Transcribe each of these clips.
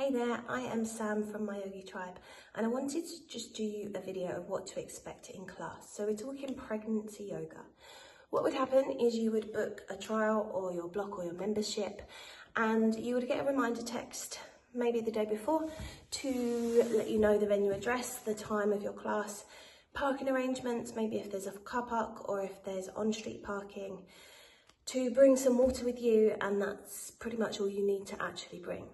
Hey there, I am Sam from my Yogi Tribe, and I wanted to just do a video of what to expect in class. So we're talking pregnancy yoga. What would happen is you would book a trial or your block or your membership, and you would get a reminder text maybe the day before to let you know the venue address, the time of your class, parking arrangements, maybe if there's a car park or if there's on-street parking, to bring some water with you, and that's pretty much all you need to actually bring.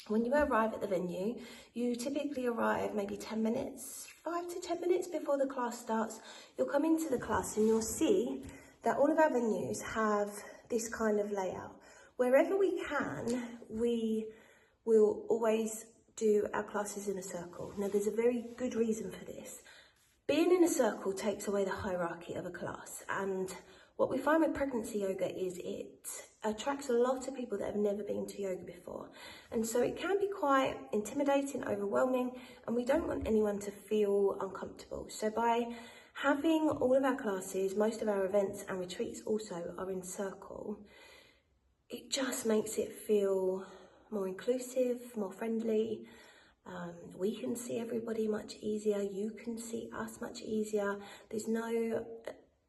When you arrive at the venue, you typically arrive maybe 10 minutes, 5 to 10 minutes before the class starts. You'll come into the class and you'll see that all of our venues have this kind of layout. Wherever we can, we will always do our classes in a circle. Now, there's a very good reason for this. Being in a circle takes away the hierarchy of a class, and what we find with pregnancy yoga is it attracts a lot of people that have never been to yoga before. And so it can be quite intimidating, overwhelming, and we don't want anyone to feel uncomfortable. So by having all of our classes, most of our events and retreats also are in circle, it just makes it feel more inclusive, more friendly. We can see everybody much easier. You can see us much easier. There's no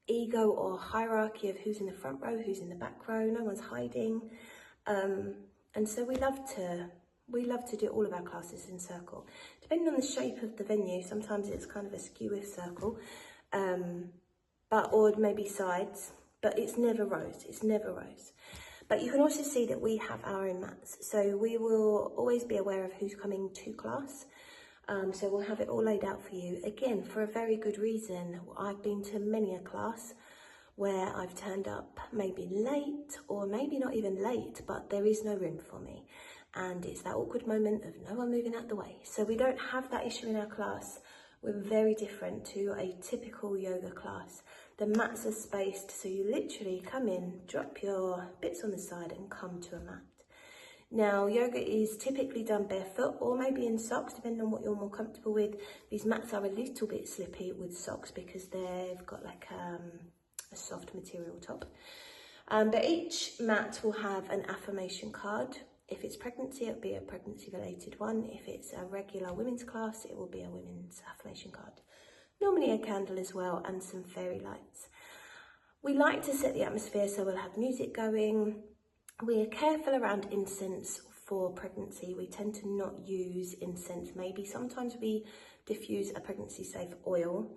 ego or hierarchy of who's in the front row, who's in the back row. No one's hiding, and so we love to do all of our classes in circle. Depending on the shape of the venue, sometimes it's kind of a skew circle, or maybe sides, but it's never rows. It's never rows. But you can also see that we have our own mats, so we will always be aware of who's coming to class. So we'll have it all laid out for you, again, for a very good reason. I've been to many a class where I've turned up maybe late, or maybe not even late, but there is no room for me. And it's that awkward moment of no one moving out the way. So we don't have that issue in our class. We're very different to a typical yoga class. The mats are spaced, so you literally come in, drop your bits on the side and come to a mat. Now, yoga is typically done barefoot or maybe in socks, depending on what you're more comfortable with. These mats are a little bit slippy with socks because they've got like a soft material top. But each mat will have an affirmation card. If it's pregnancy, it'll be a pregnancy-related one. If it's a regular women's class, it will be a women's affirmation card. Normally a candle as well, and some fairy lights. We like to set the atmosphere, so we'll have music going. We are careful around incense for pregnancy. We tend to not use incense. Maybe sometimes we diffuse a pregnancy-safe oil.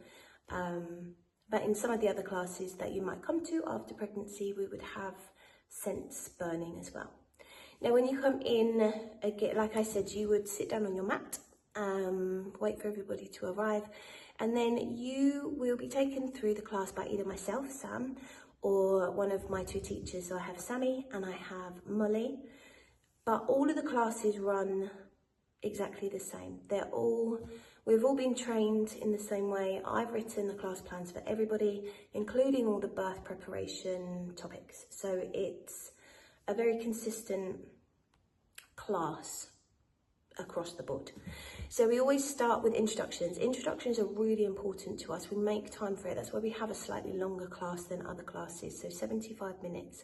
But in some of the other classes that you might come to after pregnancy, we would have scents burning as well. Now, when you come in, again, like I said, you would sit down on your mat, wait for everybody to arrive, and then you will be taken through the class by either myself, Sam, or one of my two teachers. So I have Sammy and I have Molly, but all of the classes run exactly the same. We've all been trained in the same way. I've written the class plans for everybody, including all the birth preparation topics. So it's a very consistent class across the board. So we always start with introductions. Introductions are really important to us. We make time for it. That's why we have a slightly longer class than other classes, so 75 minutes.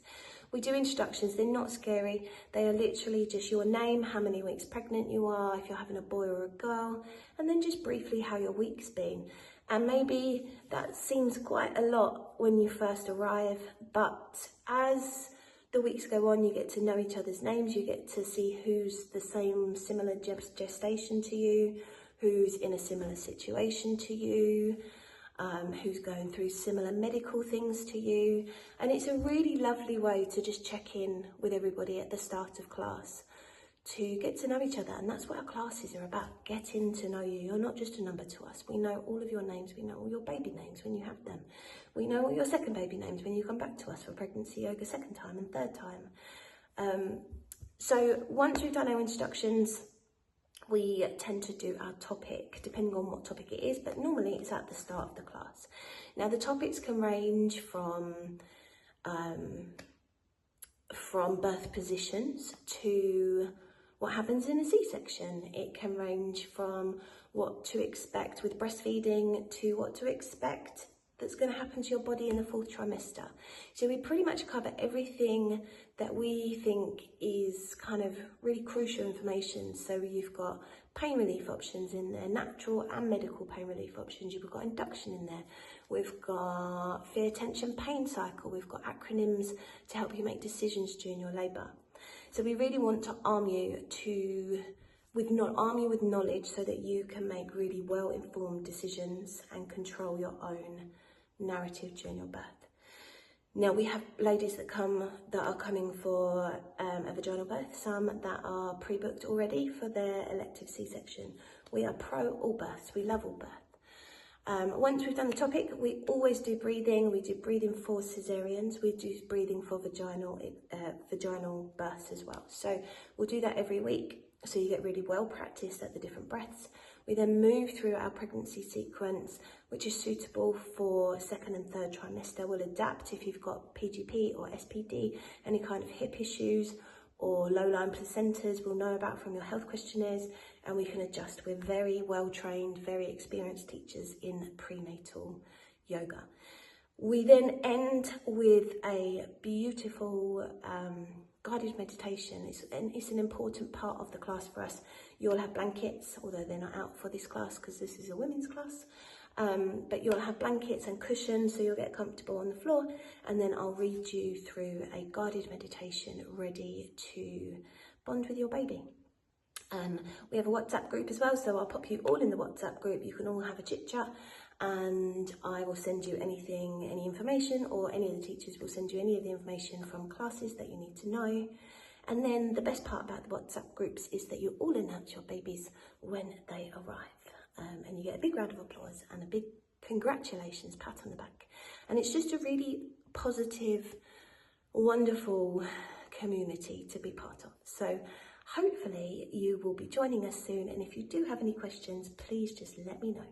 We do introductions. They're not scary. They are literally just your name, how many weeks pregnant you are, if you're having a boy or a girl, and then just briefly how your week's been. And maybe that seems quite a lot when you first arrive, but as the weeks go on, you get to know each other's names, you get to see who's the similar gestation to you, who's in a similar situation to you, who's going through similar medical things to you. And it's a really lovely way to just check in with everybody at the start of class, to get to know each other. And that's what our classes are about, getting to know you. You're not just a number to us. We know all of your names. We know all your baby names when you have them. We know all your second baby names when you come back to us for pregnancy yoga second time and third time. So once we've done our introductions, we tend to do our topic, depending on what topic it is, but normally it's at the start of the class. Now, the topics can range from birth positions to what happens in a C-section. It can range from what to expect with breastfeeding to what to expect that's going to happen to your body in the fourth trimester. So we pretty much cover everything that we think is kind of really crucial information. So you've got pain relief options in there, natural and medical pain relief options. You've got induction in there. We've got fear, tension, pain cycle. We've got acronyms to help you make decisions during your labour. So we really want to arm you with knowledge so that you can make really well-informed decisions and control your own narrative during your birth. Now, we have ladies that are coming for a vaginal birth, some that are pre-booked already for their elective C-section. We are pro all births, we love all birth. Once we've done the topic, we always do breathing. We do breathing for cesareans, we do breathing for vaginal births as well. So we'll do that every week, so you get really well practiced at the different breaths. We then move through our pregnancy sequence, which is suitable for second and third trimester. We'll adapt if you've got PGP or SPD, any kind of hip issues or low-lying placentas we'll know about from your health questionnaires, and we can adjust. We're very well-trained, very experienced teachers in prenatal yoga. We then end with a beautiful guided meditation. It's an important part of the class for us. You'll have blankets, although they're not out for this class because this is a women's class. But you'll have blankets and cushions, so you'll get comfortable on the floor, and then I'll read you through a guided meditation ready to bond with your baby. We have a WhatsApp group as well, so I'll pop you all in the WhatsApp group. You can all have a chit chat, and I will send you any information, or any of the teachers will send you any of the information from classes that you need to know. And then the best part about the WhatsApp groups is that you all announce your babies when they arrive. And you get a big round of applause and a big congratulations pat on the back. And it's just a really positive, wonderful community to be part of. So hopefully you will be joining us soon. And if you do have any questions, please just let me know.